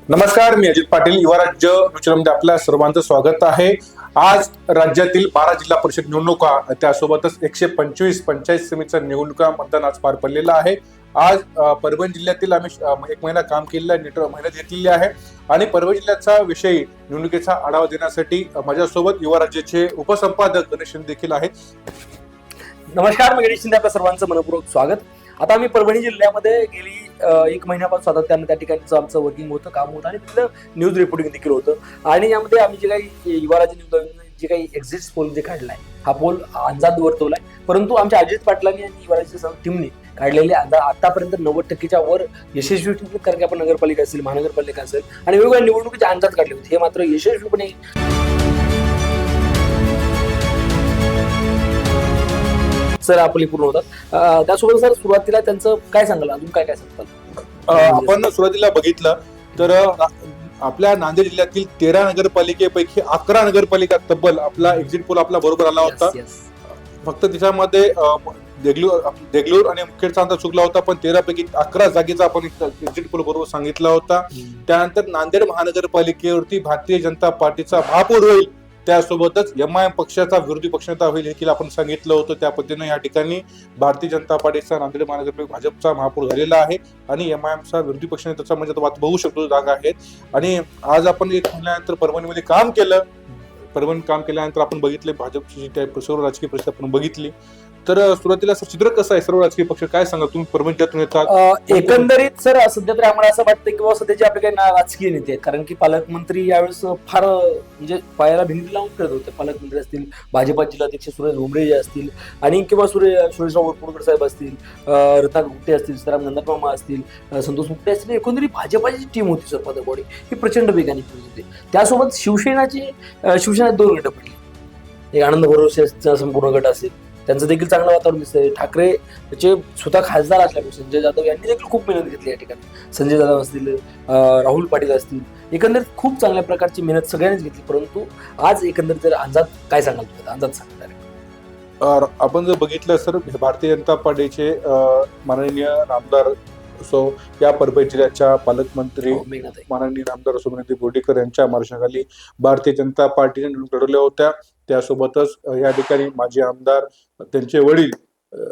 नमस्कार, मी अजित पाटील. युवा राज्य न्यूजमध्ये आपल्या सर्वांचं स्वागत आहे. आज राज्यातील 12 जिल्हा परिषद निवडणुका, त्यासोबतच 125 पंचायत समितीच्या निवडणुका मतदान आज पार पडलेलं आहे. आज परभणी जिल्ह्यातील आम्ही एक महिना काम केलेलं आहे, मेहनत घेतलेली आहे आणि परभणी जिल्ह्याचा विषयी निवडणुकीचा आढावा देण्यासाठी माझ्यासोबत युवा राज्याचे उपसंपादक गणेश शिंदे देखील आहेत. नमस्कार, मी गणेश शिंदे. आपल्या सर्वांचं मनपूर्वक स्वागत. आता आम्ही परभणी जिल्ह्यामध्ये गेली एक महिन्यापासून सातत्यानं त्या ठिकाणी आमचं वर्किंग होतं, काम होतं आणि तिथलं न्यूज रिपोर्टिंग देखील होतं. आणि यामध्ये आम्ही जे काही युवा राज्य न्यूज जे काही एक्झिट पोल जे काढलाय, हा पोल अंदाज वर्तवलाय. परंतु आमच्या अजित पाटलांनी आणि युवा राज्याच्या टीमने काढलेले अंदाज आतापर्यंत 90% वर यशस्वी ठरले. कारण की आपण नगरपालिका असेल, महानगरपालिका असेल आणि वेगवेगळ्या निवडणुकीचे अंदाज काढले होते, हे मात्र यशस्वीपणे सर आपली पूर्ण होतात. त्यासोबत सर सुरुवातीला त्यांचं काय सांगाल, अजून काय काय सांगताल? आपण सुरुवातीला बघितलं तर आपल्या नांदेड जिल्ह्यातील 13 नगरपालिकेपैकी 11 नगरपालिका तब्बल आपला एक्झिट पोल आपला बरोबर आला होता. फक्त त्याच्यामध्ये देगलूर आणि मुखेडचा अंदाज चुकला होता, पण 13 पैकी 11 जागेचा आपण एक्झिट पोल बरोबर सांगितला होता. त्यानंतर नांदेड महानगरपालिकेवरती भारतीय जनता पार्टीचा महापौर होईल, त्यासोबतच एमआयएम पक्षाचा विरोधी पक्षनेता होईल देखील आपण सांगितलं होतं. त्या पद्धतीने या ठिकाणी भारतीय जनता पार्टीचा नांदेड महानगरपालिका भाजपचा महापौर झालेला आहे आणि एमआयएमचा विरोधी पक्षनेत्याचा म्हणजे बघू शकतो जागा आहेत. आणि आज आपण एक महिन्यानंतर परभणीमध्ये काम केल्यानंतर आपण बघितले भाजपची सर्व राजकीय परिस्थिती आपण बघितली. तर सुरुवातीला चित्र कसं आहे, सर्व राजकीय पक्ष काय सांगा, तुम्ही परभणीतून येतात? एकंदरीत सर सध्या तरी आम्हाला असं वाटतं की बाबा सध्याचे आपले काही राजकीय नेते आहेत. कारण की पालकमंत्री यावेळेस फार म्हणजे पायाला भिंडी लावून करत होते. पालकमंत्री असतील, भाजपा जिल्हाध्यक्ष सुरेश भुमरे असतील आणि किंवा सुरेशराव वरपुडकर साहेब असतील, रता गुप्ते असतील, सीताराम नंदनमामा असतील, संतोष मुक्ते असतील. एकंदरीत भाजपाची टीम होती सर, पद बॉडी ही प्रचंड वेगाने होती. त्यासोबत शिवसेना 2 गट पडले. एक आनंद भरोसेचा संपूर्ण गट असेल, त्यांचं देखील चांगलं वातावरण दिसतंय. ठाकरे चे स्वतः खासदार असल्यामुळे संजय जाधव यांनी देखील खूप मेहनत घेतली या ठिकाणी. संजय जाधव असतील, राहुल पाटील असतील, एकंदरीत खूप चांगल्या प्रकारची मेहनत सगळ्यांनीच घेतली. परंतु आज एकंदरीत जर अंदाज काय सांगाल, अंदाज सांगणार? आपण जर बघितलं सर, भारतीय जनता पार्टीचे माननीय आमदार या परभणी जिल्ह्याच्या पालकमंत्री माननीय आमदार सुमनती बोर्डीकर यांच्या मार्गदर्शनाखाली भारतीय जनता पार्टीने निवडणूक लढवल्या होत्या. त्यासोबतच या ठिकाणी माजी आमदार, त्यांचे वडील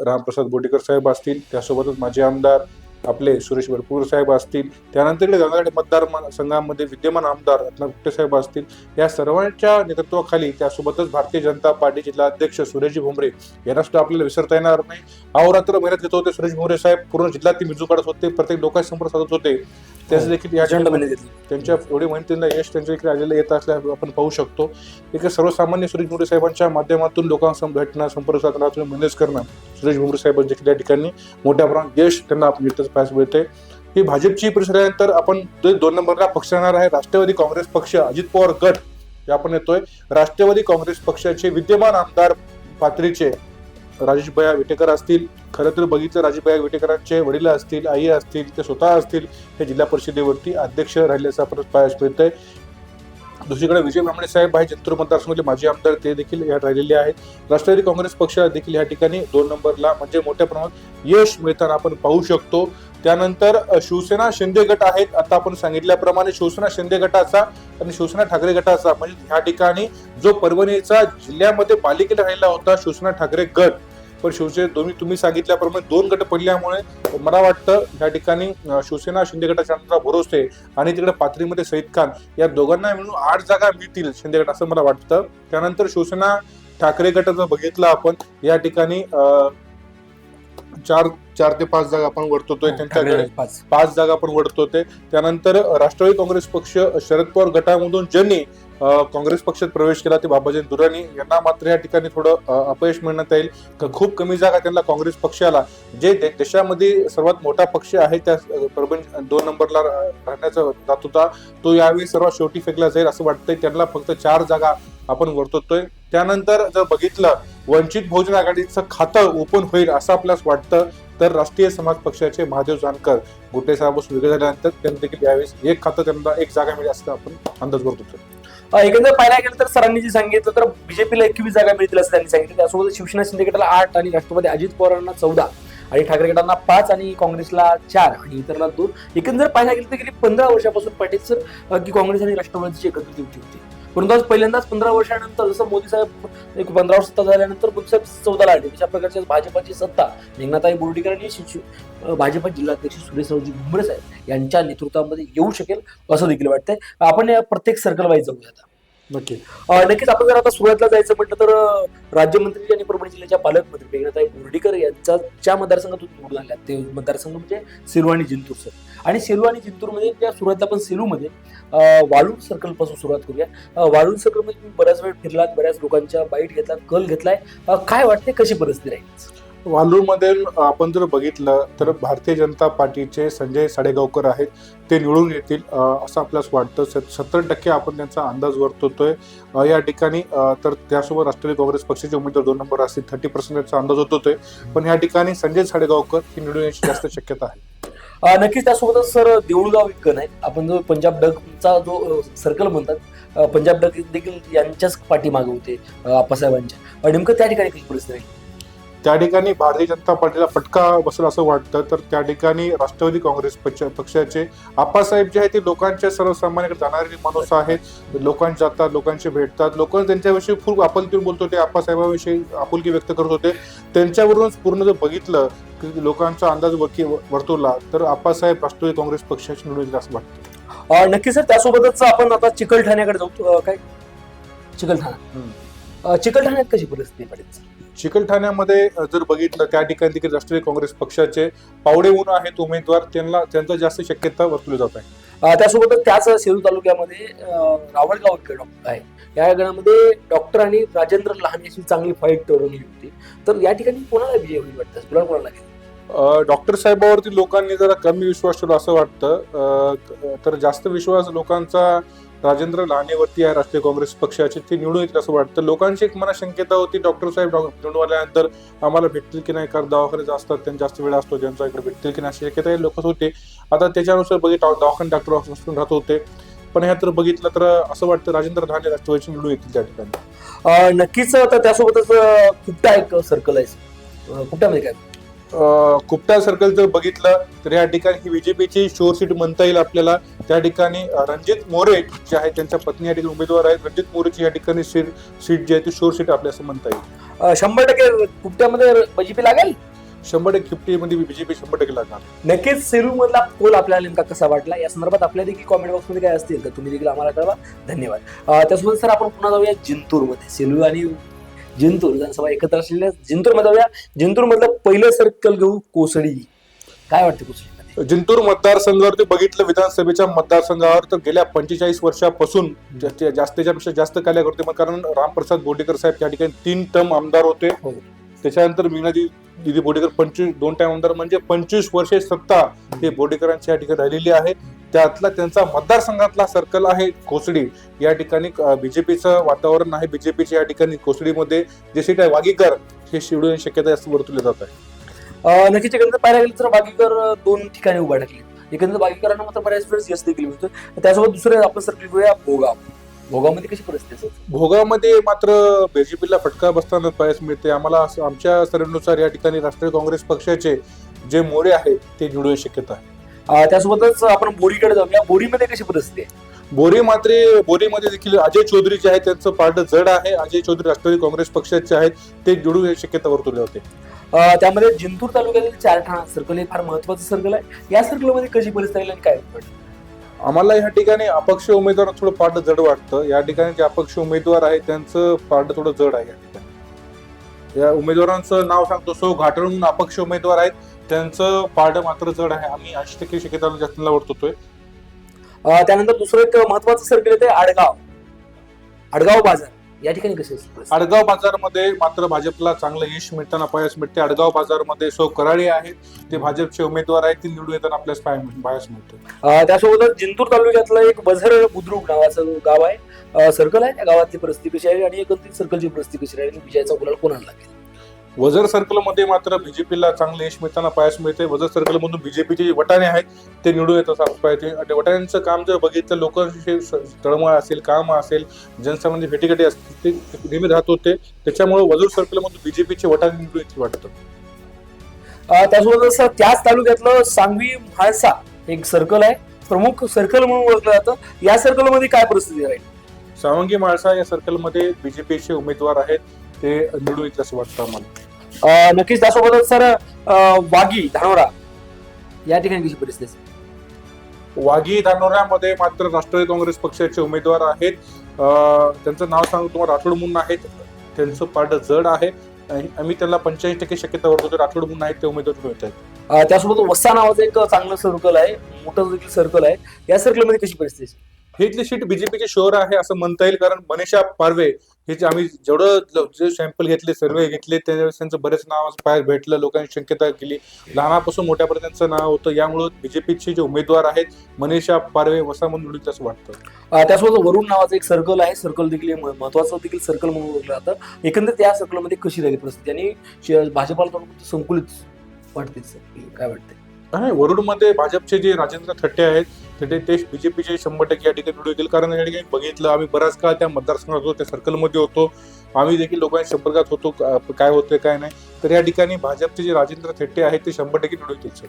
रामप्रसाद बोर्डीकर साहेब असतील, त्यासोबतच माजी आमदार आपले सुरेश वरपुडकर साहेब असतील, त्यानंतर गंगाखेड मतदार संघामध्ये विद्यमान आमदार रत्ना गुप्ते साहेब असतील, या सर्वांच्या नेतृत्वाखाली, त्यासोबतच भारतीय जनता पार्टी जिल्हा अध्यक्ष सुरेशजी भुमरे यांना सुद्धा आपल्याला विसरता येणार नाही. अहोरात्र मेहनत घेत होते सुरेश भुमरे साहेब, पूर्ण जिल्ह्यात मिजू काढत होते, प्रत्येक लोकांशी संपर्क साधत होते. त्याचे देखील त्यांच्या एवढे मेहनतीला यश त्यांच्या इकडे आलेलं येत असल्यास आपण पाहू शकतो. एक सर्वसामान्य सुरेश भुमरे साहेबांच्या माध्यमातून लोकांना भेटणं, संपर्क साधणं, मेहनत करणं, सुरेश भुमरे साहेब देखील या ठिकाणी मोठ्या प्रमाणात यश त्यांना आपण पाहायला मिळते. ही भाजपची परिस्थिती आपण 2 नंबरला पक्ष येणार आहे राष्ट्रवादी काँग्रेस पक्ष. अजित पवार गट आपण येतोय. राष्ट्रवादी काँग्रेस पक्षाचे विद्यमान आमदार पाथरीचे राजेश भैया विटेकर असतील. खरं तर बघितलं, राजेश भैया विटेकरांचे वडील असतील, आई असतील, ते स्वतः असतील, हे जिल्हा परिषदेवरती अध्यक्ष राहिल्याचं आपण पाहायला मिळतंय. दुसरीकडे विजय ब्राह्मणे साहेब आहे जिंतूर मतदारसंघातले माजी आमदार, ते देखील या राहिलेले आहेत. राष्ट्रवादी काँग्रेस पक्षाला देखील या ठिकाणी 2 नंबरला म्हणजे मोठ्या प्रमाणात यश मिळताना आपण पाहू शकतो. त्यानंतर शिवसेना शिंदे गट आहेत. आता आपण सांगितल्याप्रमाणे शिवसेना शिंदे गटाचा आणि शिवसेना ठाकरे गटाचा म्हणजे ह्या ठिकाणी जो परभणीचा जिल्ह्यामध्ये पालिकेला राहिला होता शिवसेना ठाकरे गट, पण शिवसेना तुम्ही सांगितल्याप्रमाणे 2 गट पडल्यामुळे मला वाटतं या ठिकाणी शिवसेना शिंदे गटाच्या भरोसे आणि तिकडे पाथरीमध्ये सईद खान या दोघांना मिळून 8 जागा मिळतील शिंदे गट, असं मला वाटतं. त्यानंतर शिवसेना ठाकरे गटाचं बघितलं आपण, या ठिकाणी 4 ते 5 जागा आपण वरतोय, त्यांच्याकडे 5 जागा आपण वरतोय. त्यानंतर राष्ट्रवादी काँग्रेस पक्ष शरद पवार गटामधून ज्यांनी काँग्रेस पक्षात प्रवेश केला ते बाबाजी दुर्राणी यांना मात्र या ठिकाणी थोडं अपयश मिळण्यात येईल. खूप कमी जागा त्यांना काँग्रेस पक्षाला, जे देशामध्ये सर्वात मोठा पक्ष आहे त्या परभणी 2 नंबरला राहण्याचा जात होता, तो यावेळी सर्वात शेवटी फेकला जाईल असं वाटतंय. त्यांना फक्त 4 जागा आपण वरतोय. त्यानंतर जर बघितलं, वंचित बहुजन आघाडीचं खातं ओपन होईल असं आपल्याला वाटतं. तर राष्ट्रीय समाज पक्षाचे महादेव जानकर गुट्टे साहेब वेगळे झाल्यानंतर त्यांना देखील यावेळेस एक खातं, त्यांना 1 जागा मिळेल असं आपण अंदाज करतो. एकंदर पाहायला गेलं तर सरांनी जे सांगितलं तर बीजेपीला 21 जागा मिळतील असं त्यांनी सांगितलं. त्यासोबत शिवसेना शिंदे गटाला 8 आणि राष्ट्रवादी अजित पवारांना 14 आणि ठाकरे गटांना 5 आणि काँग्रेसला 4 आणि इतरला 2. एकंदर पाहायला गेलं तर गेली 15 वर्षापासून पाटील सर की काँग्रेस आणि राष्ट्रवादीची एकत्रित युती होती. परंतु आज पहिल्यांदाच 15 वर्षानंतर जसं मोदी साहेब एक 15 वर्ष सत्ता झाल्यानंतर मोदी साहेब 14ला आले, अशा प्रकारच्या भाजपाची सत्ता मेघनाताई बोर्डीकर आणि भाजपा जिल्हाध्यक्ष सुरेशरावजी भुमरे साहेब यांच्या नेतृत्वामध्ये येऊ शकेल असं देखील वाटतंय. आपण या प्रत्येक सर्कल वाईज जाऊया आता. नक्की नक्कीच आपण जर आता सुरुवातीला जायचं म्हटलं तर राज्यमंत्री आणि परभणी जिल्ह्याच्या पालकमंत्री मेघनाताई बोर्डीकर यांच्या ज्या मतदारसंघातून निवडून आल्या ते मतदारसंघ म्हणजे सेलू आणि जिंतूर सर. आणि सेलू आणि जिंतूरमध्ये त्या सुरुवातीला आपण सेलूमध्ये वाळूर सर्कल पासून सुरुवात करूया. वाळूर सर्कल मध्ये तुम्ही बऱ्याच वेळ फिरलात, बऱ्याच लोकांच्या बाईट घेतलात, कल घेतलाय. काय वाटते कशी परिस्थिती राहील? वालूरमध्ये आपण जर बघितलं तर भारतीय जनता पार्टीचे संजय साडेगावकर आहेत, ते निवडून येतील असं आपल्याला वाटतं. 70% आपण त्यांचा अंदाज वर्तवतोय या ठिकाणी. तर त्यासोबत राष्ट्रवादी काँग्रेस पक्षाचे उमेदवार 2 नंबर असतील, 30% याचा अंदाज वर्तवतोय. पण या ठिकाणी संजय साडेगावकर ही निवडून येण्याची जास्त शक्यता आहे. नक्कीच त्यासोबतच सर देऊळगाव इतकं नाही, आपण जो पंजाब डगचा जो सर्कल म्हणतात, पंजाब डग देखील यांच्याच पाठीमागे होते आप्पासाहेबांच्या. नेमकं त्या ठिकाणी कशी परिस्थिती राहील? त्या ठिकाणी भारतीय जनता पार्टीला फटका बसेल असं वाटतं. तर त्या ठिकाणी राष्ट्रवादी काँग्रेस पक्षाचे आप्पासाहेब जे आहेत ते लोकांच्या सर्वसामान्यांकडे जाणारे माणूस आहेत. लोकांचे जातात, लोकांशी भेटतात, लोक त्यांच्याविषयी खूप आपुलकीने बोलत होते, आप्पासाहेबांविषयी आपुलकी व्यक्त करत होते. त्यांच्यावरूनच पूर्ण जर बघितलं की लोकांचा अंदाज वर्तवला तर आप्पासाहेब राष्ट्रवादी काँग्रेस पक्षाची निवडून येईल असं वाटतं. नक्की सर. त्यासोबतच आपण आता चिकलठाण्याकडे जाऊ. काय चिकलठाण्यात कशी परिस्थिती पडेल? चिकलठाण्यामध्ये जर बघितलं त्या ठिकाणी देखील राष्ट्रवादी काँग्रेस पक्षाचे पावडे ऊन आहेत उमेदवार, त्यांचा जास्त शक्यता वर्तवली जात आहे. त्यासोबतच त्याच सेलू तालुक्यामध्ये रावळगाव डॉक्टर आहे. या गणामध्ये डॉक्टर आणि राजेंद्र लहान याची चांगली फाईट रंगली होती. तर या ठिकाणी कोणाला विजय होईल वाटतं? तुला कोणाला लागेल? डॉक्टर साहेबावरती लोकांनी जरा कमी विश्वास ठेवला असं वाटतं. तर जास्त विश्वास लोकांचा राजेंद्र लहानेवरती आहे राष्ट्रीय काँग्रेस पक्षाचे, ते निवडून येतील असं वाटतं. लोकांची एक मनात शंकेता होती डॉक्टर साहेब निवडून आल्यानंतर आम्हाला भेटतील की नाही, कारण दवाखाने जास्त त्यांचा जास्त वेळ असतो त्यांचा, इकडे भेटतील की नाही अशी शक्यता लोक होते. आता त्याच्यानुसार बघितलं दवाखाने डॉक्टर ऑफिसून राहत होते. पण ह्या तर बघितलं तर असं वाटतं राजेंद्र लहाने राष्ट्रवादीचे निवडून येतील त्या ठिकाणी. नक्कीच. तर त्यासोबतच कुपटा एक सर्कल आहे. कुपट्यामध्ये काय? कुपटा सर्कल जर बघितलं तर या ठिकाणी ही बीजेपीची शोर सीट म्हणता येईल आपल्याला. त्या ठिकाणी रणजित मोरे जे आहेत त्यांच्या पत्नी या ठिकाणी उमेदवार आहेत. रणजित मोरेची या ठिकाणी सीट जी आहे ती शोर सीट आपल्या असं म्हणता येईल. 100% कुपट्यामध्ये बीजेपी लागेल. 100% मध्ये बीजेपी 100% लागणार. नक्कीच. सेलू मधला पोल आपल्याला नेमका कसा वाटला या संदर्भात आपल्या देखील कॉमेंट बॉक्समध्ये काय असतील तर तुम्ही देखील आम्हाला कळवा. धन्यवाद. त्यासोबत सर आपण पुन्हा जाऊया जिंतूरमध्ये. सेलू आणि जिंतूर विधानसभा एकत्र असलेल्या जिंतूरमध्ये जाऊया. जिंतूर मधलं पहिलं सर्कल घेऊ कोसळी. काय वाटतं कोसळी? जिंतूर मतदारसंघावरती बघितलं विधानसभेच्या मतदारसंघावर तर गेल्या 45 वर्षापासून जास्तीच्या जास्त कार्य करते. कारण रामप्रसाद बोर्डीकर साहेब त्या ठिकाणी 3 टर्म आमदार होते. त्याच्यानंतर मीनाजी दिदी बोर्डीकर 2 टाइम आमदार, म्हणजे 25 वर्षे सत्ता हे बोर्डीकरांची या ठिकाणी राहिलेली आहे. त्यातला त्यांचा मतदारसंघातला सर्कल आहे कोसडी. या ठिकाणी बीजेपीचं वातावरण आहे. बीजेपीच्या या ठिकाणी कोसडीमध्ये जे सीट आहे वागीकर हे शिवडून शक्यता असं वर्तवले जात आहे. नक्कीच. एकंदर पाहायला गेलं तर वागीकर 2 ठिकाणी उभा टाकले. एकंदर वागीकरांना मात्र बऱ्याच वेळेस यश देखील मिळतो. त्यासोबत दुसरे आपण सर्कल घेऊया भोगाव. भोगामध्ये कशी परिस्थिती? भोगामध्ये मात्र बीजेपीला फटका बसताना पाहायला मिळते आम्हाला. आमच्या सर्वेनुसार या ठिकाणी राष्ट्रीय काँग्रेस पक्षाचे जे मोरे आहेत ते निवडून येण्याची शक्यता आहे. त्यासोबतच आपण बोरीकडे जाऊया. बोरीमध्ये कशी परिस्थिती आहे? बोरीमध्ये देखील अजय चौधरी जे आहे त्यांचं पारड जड आहे. अजय चौधरी राष्ट्रवादी काँग्रेस पक्षाचे आहेत, ते निवडून येण्याची शक्यता वर्तवली होते. त्यामध्ये जिंतूर तालुक्यातील 4 ठाणा सर्कल हे फार महत्वाचं सर्कल आहे. या सर्कलमध्ये कशी परिस्थिती आणि काय आम्हाला या ठिकाणी अपक्ष उमेदवार थोडं पारड जड वाटतं. या ठिकाणी जे अपक्ष उमेदवार आहे त्यांचं पारड थोडं जड आहे. या ठिकाणी या उमेदवारांचं नाव सांगतो. सो घाटळ म्हणून अपक्ष उमेदवार आहेत, त्यांचं पारड मात्र जड आहे. आम्ही 80% शक्यता जास्त वर्तवतोय. त्यानंतर दुसरं एक महत्वाचं सर्कल येते आडगाव बाजार. या ठिकाणी कसे? आडगाव बाजारमध्ये मात्र भाजपला चांगलं यश मिळताना पाहायला मिळते. आडगाव बाजारमध्ये सौ कराळे आहेत, ते भाजपचे उमेदवार आहेत, ते निवडून येताना आपल्यास पाहायला मिळते. त्यासोबतच जिंतूर तालुक्यातलं एक बझर बुद्रुक नावाचं गाव आहे, सर्कल आहे. त्या गावातली परिस्थिती कशी आहे आणि एकंदरीत सर्कलची परिस्थिती कशी राहील? विजयाचा गुलाल कोणाला लागेल? वझर सर्कलमध्ये मात्र बीजेपीला चांगलं यश मिळताना पाहायला मिळते. वझर सर्कलमधून बीजेपीचे जे वटाणे आहेत ते निवडून येत असं पाहिजे. आणि वटाण्यांचं काम जर बघितलं, लोकांशी तळमळ असेल, काम असेल, जनसामान्य भेटीगाठी असतील, ते नेहमी राहत होते. त्याच्यामुळे वझर सर्कलमधून बीजेपीचे वटाणे निवडून येतील वाटतं. त्यासोबतच त्याच तालुक्यातलं सांगवी म्हाळसा एक सर्कल आहे, प्रमुख सर्कल म्हणून ओळखलं जातं. या सर्कल मध्ये काय परिस्थिती राहील? सावंगी माळसा या सर्कलमध्ये बीजेपीचे उमेदवार आहेत, ते निवडून येतील असं वाटतं आम्हाला. नक्कीच. त्यासोबतच सर वागी धानोरा या ठिकाणी कशी परिस्थिती आहे? वाघी धानोऱ्यामध्ये मात्र राष्ट्रवादी काँग्रेस पक्षाचे उमेदवार आहेत. त्यांचं नाव सांगू तुम्हाला, राठोड म्हणून आहेत. त्यांचं पारडं जड आहे. आम्ही त्यांना 85% शक्यता वर्तवतो. राठोड म्हणून आहेत ते उमेदवार मिळत आहेत. त्यासोबत वस्सा नावाचं एक चांगलं सर्कल आहे, मोठं देखील सर्कल आहे. या सर्कल मध्ये कशी परिस्थिती आहे? ही इथली सीट बीजेपीची शोर आहे असं म्हणता येईल, कारण मनीषा पारवे हे जे आम्ही जेवढं जे सॅम्पल घेतले, सर्वे घेतले, त्यावेळेस त्यांचं बरेच नाव पाहायला भेटलं. लोकांनी शक्यता केली, लहानापासून मोठ्यापर्यंत त्यांचं नाव होतं. यामुळे बीजेपीचे जे उमेदवार आहेत मनीषा पारवे वसा म्हणून निवडतील असं वाटतं. त्यासोबत वरुण नावाचं एक सर्कल आहे, सर्कल देखील महत्वाचं देखील सर्कल म्हणून ओळखलं जातं. एकंदरीत त्या सर्कलमध्ये कशी राहिली परिस्थिती आणि भाजपाला संकुलित वाटते, काय वाटते? नाही, वरुडमध्ये भाजपचे जे राजेंद्र थट्टे आहेत ते बीजेपीचे 100% या ठिकाणी निवडून येतील. कारण या ठिकाणी बघितलं आम्ही बराच काळ त्या मतदारसंघात होतो, त्या सर्कलमध्ये होतो. आम्ही देखील लोकांच्या संपर्कात होतो, काय होतंय काय नाही. तर या ठिकाणी भाजपचे जे राजेंद्र थट्टे आहेत ते 100% निवडून येतील.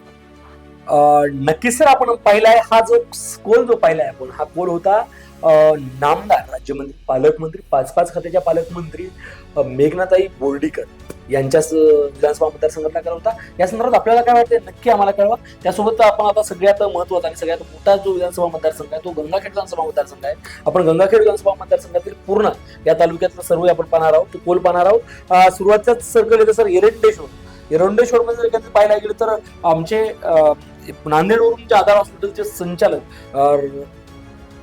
नक्कीच सर, आपण पाहिलाय हा जो कोल जो पाहिलाय आपण, हा कोल होता नामदार राज्यमंत्री, पालकमंत्री, 5 खात्याच्या पालकमंत्री मेघनाताई बोर्डीकर यांच्याच विधानसभा मतदारसंघातला केला होता. या संदर्भात आपल्याला काय वाटतं नक्की आम्हाला कळवा. त्यासोबत आपण आता सगळ्यात महत्वाचा आणि सगळ्यात मोठा जो विधानसभा मतदारसंघ आहे तो गंगाखेड विधानसभा मतदारसंघ आहे. आपण गंगाखेड विधानसभा मतदारसंघातील पूर्ण या तालुक्यातलं सर्व आपण पाहणार आहोत, तो कोल पाहणार आहोत. सुरुवातीच सर्कल येतं सर एरंडेश्वर मध्ये जर पाहायला गेलं तर आमचे नांदेडवरून जे आधार हॉस्पिटलचे संचालक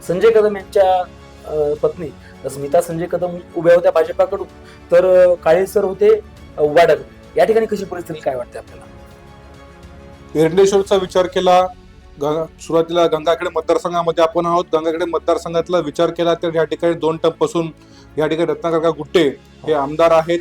संजय कदम यांच्या पत्नी स्मिता संजय कदम उभ्या होत्या भाजपाकडून, तर काळे सर होते वाडाकडून. या ठिकाणी कशी परिस्थिती काय वाटते आपल्याला? एरंडेश्वरचा विचार केला, सुरुवातीला गंगाखेड मतदारसंघामध्ये आपण आहोत. गंगाखेड मतदारसंघातला विचार केला तर या ठिकाणी 2 टर्मपासून या ठिकाणी रत्नाकर गुट्टे हे आमदार आहेत.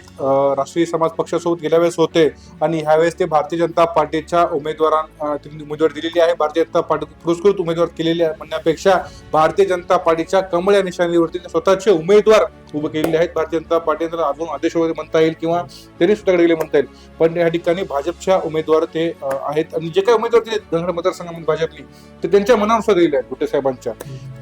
राष्ट्रीय समाज पक्षासोबत गेल्या वेळेस होते आणि ह्यावेळेस ते भारतीय जनता पार्टीच्या उमेदवार दिलेली आहे. भारतीय जनता पार्टी पुरस्कृत उमेदवार केलेले म्हणण्यापेक्षा भारतीय जनता पार्टीच्या कमळ या निशाणीवरती स्वतःचे उमेदवार उभे केलेले आहेत. भारतीय जनता पार्टीला अजून आदेश वगैरे म्हणता येईल किंवा त्यांनी स्वतःकडे गेले म्हणता येईल, पण या ठिकाणी भाजपच्या उमेदवार ते आहेत. आणि जे काही उमेदवार ते गंगाखेड मतदारसंघामध्ये भाजपली ते त्यांच्या मनानुसार दिलेले आहेत गुट्टे साहेबांच्या.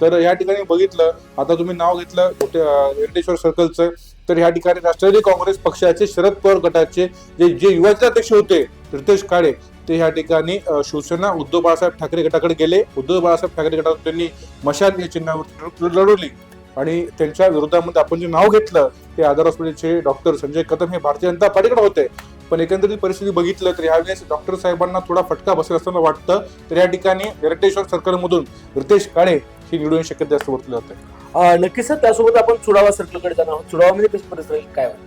तर या ठिकाणी बघितलं, आता तुम्ही नाव घेतलं एरंडेश्वर सर्कलचं, तर या ठिकाणी राष्ट्रवादी काँग्रेस पक्षाचे शरद पवार गटाचे जे युवा अध्यक्ष होते रितेश काळे ते या ठिकाणी शिवसेना उद्धव बाळासाहेब ठाकरे गटाकडे गेले. उद्धव बाळासाहेब ठाकरे गटातून त्यांनी मशाल या चिन्हावर लढवली आणि त्यांच्या विरोधामध्ये आपण जे नाव घेतलं ते आधार हॉस्पिटलचे डॉक्टर संजय कदम हे भारतीय जनता पार्टीकडे होते. पण एकंदरीत परिस्थिती बघितलं तर यावेळेस डॉक्टर साहेबांना थोडा फटका बसला असताना वाटतं. तर या ठिकाणी एरंडेश्वर सर्कलमधून रितेश काळे ही निवडून शक्यता जास्त वर्तवली जाते. नक्कीच सर, त्यासोबत आपण चुडावा सर्कलकडे जाणार आहोत. चुडावामध्ये कशी परिस्थिती काय वाटतं?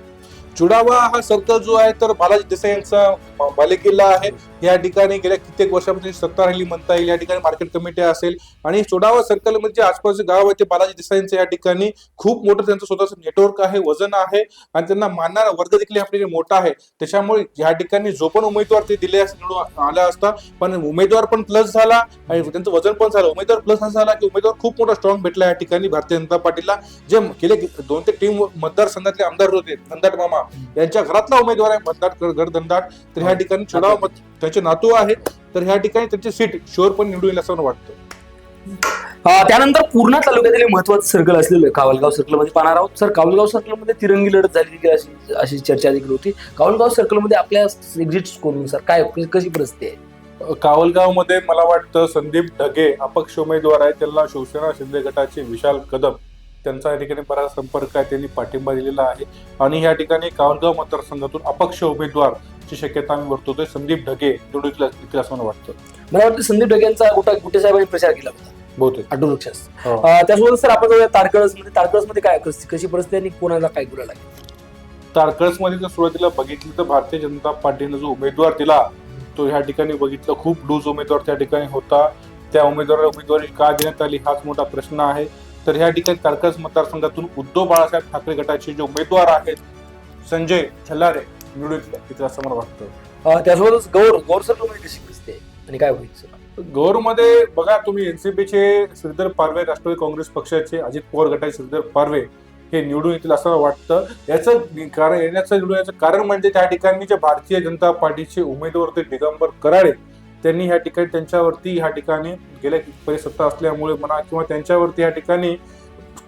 चुडावा हा सर्कल जो आहे तर बालाजी देसाई यांचा बालेकिल्ला आहे. या ठिकाणी गेल्या कित्येक वर्षापासून सत्ता राहिली म्हणता येईल. या ठिकाणी मार्केट कमिटी असेल आणि चुडावा सर्कल म्हणजे आसपासचे गाव आहे ते बालाजी देसाईंचं या ठिकाणी खूप मोठं त्यांचं स्वतःचं नेटवर्क आहे, वजन आहे आणि त्यांना मानणारा वर्ग देखील आपल्याकडे मोठा आहे. त्याच्यामुळे या ठिकाणी जो पण उमेदवार ते दिले निवडून आला असता, पण उमेदवार पण प्लस झाला आणि त्यांचं वजन पण झालं. उमेदवार प्लस असा झाला की उमेदवार खूप मोठा स्ट्रॉंग भेटला या ठिकाणी भारतीय जनता पार्टीला. जे गेले 2 ते 3 मतदारसंघातले आमदार होते धनदाट मामा यांच्या घरातला उमेदवार आहे गडदंडाट. तर ह्या ठिकाणी चुडावा त्यांचे नातू आहेत, तर ह्या ठिकाणी त्यांची सीट शुअर पण निवडून येईल असं मला वाटतं. त्यानंतर पूर्णा तालुक्यातील महत्वाचं सर्कल असलेलं कावलगाव सर्कलमध्ये पाहणार आहोत. सर, कावलगाव सर्कलमध्ये तिरंगी लढत झाली अशी चर्चा देखील होती. कावलगाव सर्कलमध्ये आपल्या एक्झिट स्कोरनुसार काय कशी परिस्थिती आहे? कावलगावमध्ये मला वाटतं संदीप ढगे अपक्ष उमेदवार आहे. त्यांना शिवसेना शिंदे गटाचे विशाल कदम त्यांचा या ठिकाणी बराच संपर्क आहे, त्यांनी पाठिंबा दिलेला आहे. आणि या ठिकाणी कावलगाव मतदारसंघातून अपक्ष उमेदवारची शक्यता आम्ही वर्तवतोय. संदीप ढगे निवडून येतील असं मला वाटतं. मला वाटतं संदीप ढगे यांचा गुट्टे साहेबांनी प्रचार केला होता बहुतेक आठवण. त्यासोबत सर आपण तारकळसमध्ये काय कशी परिस्थिती आणि कोणाला काय गुन्हा लागेल? तारकळसमध्ये जर सुरुवातीला बघितलं तर भारतीय जनता पार्टीने जो उमेदवार दिला तो ह्या ठिकाणी बघितलं खूप लूज उमेदवार त्या ठिकाणी होता. त्या उमेदवाराला उमेदवारी का देण्यात आली हाच मोठा प्रश्न आहे. तर ह्या ठिकाणी तारकळस मतदारसंघातून उद्धव बाळासाहेब ठाकरे गटाचे जे उमेदवार आहेत संजय छल्लारे निवडून येतील असं मला वाटतं. त्यासोबतच गौर सर्कलमध्ये कशी परिस्थिती आहे आणि काय होईल? गौरमध्ये बघा तुम्ही एनसीपीचे श्रीधर पारवे, राष्ट्रवादी काँग्रेस पक्षाचे अजित पवार गटाचे श्रीधर पारवे हे निवडून येतील असं वाटतं. याचं कारण निवडून याचं कारण म्हणजे त्या ठिकाणी जे भारतीय जनता पार्टीचे उमेदवार होते दिगंबर कराळे, त्यांनी ह्या ठिकाणी त्यांच्यावरती ह्या ठिकाणी गेल्या पहिले सत्ता असल्यामुळे म्हणा किंवा त्यांच्यावरती ह्या ठिकाणी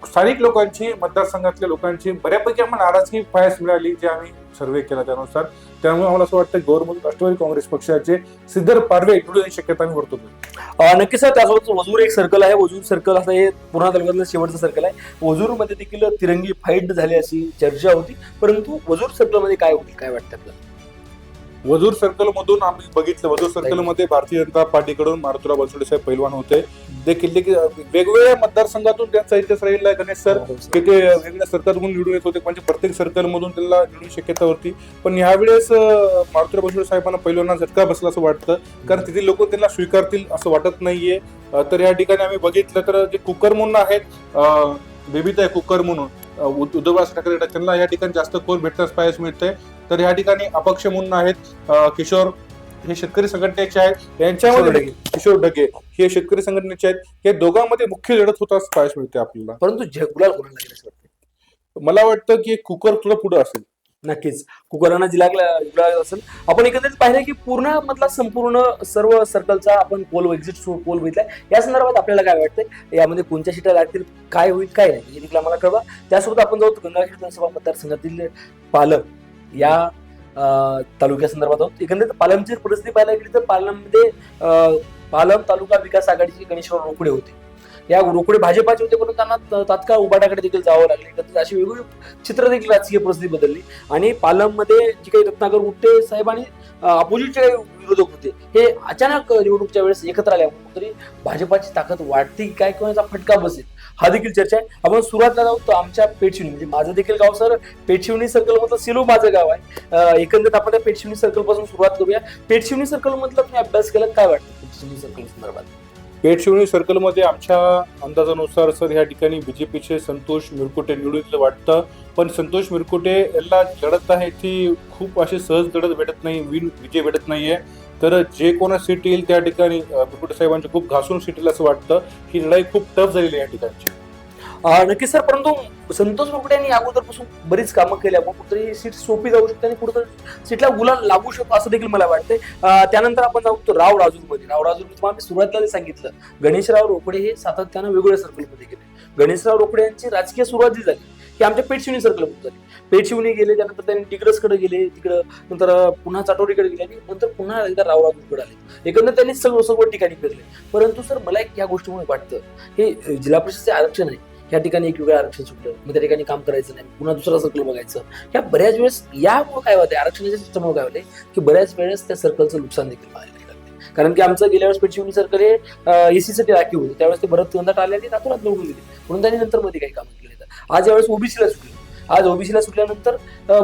स्थानिक लोकांची, मतदारसंघातल्या लोकांची बऱ्यापैकी आम्हाला नाराजगी पाहायला मिळाली, जे आम्ही सर्व्हे केला त्यानुसार. त्यामुळे आम्हाला असं वाटतं गौरमधून राष्ट्रवादी काँग्रेस पक्षाचे सिद्धर पारवे निवडून येण्याची शक्यता आम्ही वर्तवतो. नक्की सर, त्यासोबत वजूर एक सर्कल आहे. वजूर सर्कल असं हे पूर्णा तालुक्यातलं शेवटचं सर्कल आहे. वजूरमध्ये देखील तिरंगी फाईट झाली अशी चर्चा होती, परंतु वजूर सर्कलमध्ये काय होईल, काय वाटतं आपल्याला? वजूर सर्कल मधून आम्ही बघितलं, वजूर सर्कल मध्ये भारतीय जनता पार्टीकडून मारुतीराव बनसोडे साहेब पैलवान होते. देखील वेगवेगळ्या मतदारसंघातून त्यांचा इतिहास राहिला आहे गणेश सर, की ते वेगवेगळ्या सर्कलमधून निवडून येत होते. म्हणजे प्रत्येक सर्कल मधून त्यांना निवडून शक्यता होती. पण यावेळेस मारुतीराव बनसोडे साहेबांना पैलवानांना झटका बसला असं वाटतं, कारण तिथे लोक त्यांना स्वीकारतील असं वाटत नाहीये. तर या ठिकाणी आम्ही बघितलं तर जे कुकर म्हणून आहेत, बेबीताई कुकर म्हणून, उद्धव ठाकरे, त्यांना या ठिकाणी जास्त कोण भेटण्यास पाहायला मिळतंय. तर या ठिकाणी अपक्ष म्हणून आहेत किशोर, हे शेतकरी संघटनेचे आहेत. यांच्यामध्ये किशोर ढगे हे शेतकरी संघटनेचे आहेत. हे दोघांमध्ये मुख्य लढत होता असं पाहायला मिळते आपल्याला. परंतु गुलाल कोणाला लागेल असं वाटतं? मला वाटतं की कुकर थोडं पुढे असेल. नक्कीच कुकरांना जिल्हा असेल. आपण एकंदरीत पाहिलं की पूर्ण मधला संपूर्ण सर्व सर्कलचा आपण एक्झिट पोल बघितलाय. या संदर्भात आपल्याला काय वाटतंय, यामध्ये कोणत्या सीटा लागतील, काय होईल, काय नाही, हे देखील आम्हाला कळवा. त्यासोबत आपण जाऊ गंगाखेड विधानसभा मतदारसंघातील पालम या तालुक्या संदर्भात आहोत. एकंदरीत पालमची परिस्थिती पाहायला गेली तर पालममध्ये पालम तालुका विकास आघाडीचे गणेशराव रोकडे होते. या रोकडे भाजपाचे होते, परंतु त्यांना तात्काळ उबाटाकडे देखील जावं लागले. अशी वेगवेगळी चित्र देखील राजकीय परिस्थिती बदलली. आणि पालममध्ये जे काही रत्नाकर गुट्टे साहेब आणि अपोजिटचे काही विरोधक होते, हे अचानक निवडणुकीच्या वेळेस एकत्र आल्यामुळे तरी भाजपाची ताकद वाढते काय किंवा याचा फटका बसेल, हा देखील चर्चा आहे. आपण सुरुवातला जाऊ आमच्या पेठशिवनी, म्हणजे माझं देखील गाव सर पेठशिवनी सर्कल मधलं सिलो माझं गाव आहे. एकंदरीत आपण त्या पेठशिवनी सर्कल पासून सुरुवात करूया. पेठशिवनी सर्कल मधला तुम्ही अभ्यास केला, काय वाटतं पेठशिवनी सर्कल संदर्भात? पेठशिवनी सर्कलमध्ये आमच्या अंदाजानुसार सर या ठिकाणी बीजेपीचे संतोष मिरकुटे निवडून वाटतं. पण संतोष मिरकुटे यांना लढत आहे ती खूप अशी सहज लढत भेटत नाही, विजय भेटत नाहीये. तर जे कोणा सीट येईल त्या ठिकाणी मिरकुटे साहेबांची खूप घासून सीट येईल असं वाटतं. ही लढाई खूप टफ झालेली आहे या ठिकाणची. नक्की सर, परंतु संतोष मिरकुटे यांनी अगोदरपासून बरीच कामं केली, आपण कुठेतरी सीट सोपी जाऊ शकते आणि कुठेतरी सीटला गुलाल लागू शकतो असं देखील मला वाटतंय. त्यानंतर आपण जाऊ राव राजूरमध्ये. राव राजूर तुम्हाला सुरुवातीला सांगितलं, गणेशराव रोकडे हे सातत्यानं वेगवेगळ्या सर्कलमध्ये गेले. गणेशराव रोकडे यांची राजकीय सुरुवात जी झाली की आमच्या पेठशिवनी सर्कलमध्ये झाली. पेठशिवनी गेले, त्यानंतर त्यांनी डिग्रसकडे गेले, तिकडं नंतर पुन्हा चाटोरीकडे गेले आणि नंतर पुन्हा एकदा राव राजूरकडे आले. एकंदर त्यांनी सर्व ठिकाणी फिरले. परंतु सर मला एक या गोष्टीमुळे वाटतं, हे जिल्हा परिषदचे आरक्षण आहे, या ठिकाणी एक वेगळं आरक्षण सुटलं, मग त्या ठिकाणी काम करायचं नाही, पुन्हा दुसरा सर्कल बघायचं. ह्या बऱ्याच वेळेस यामुळे काय होते, आरक्षणाच्या सिस्टममुळे काय होते की बऱ्याच वेळेस त्या सर्कलचं नुकसान देखील व्हायला लागते. कारण की आमचं गेल्या वेळेस पेठशिवनी सर्कल हे एसीसाठी राखीव होते, त्यावेळेस ते भरत कंदाट आले आणि रातोरात निवडून गेले, म्हणून त्यांनी नंतर मध्ये काही काम केले. आज यावेळेस ओबीसीला सुटले. आज ओबीसीला सुटल्यानंतर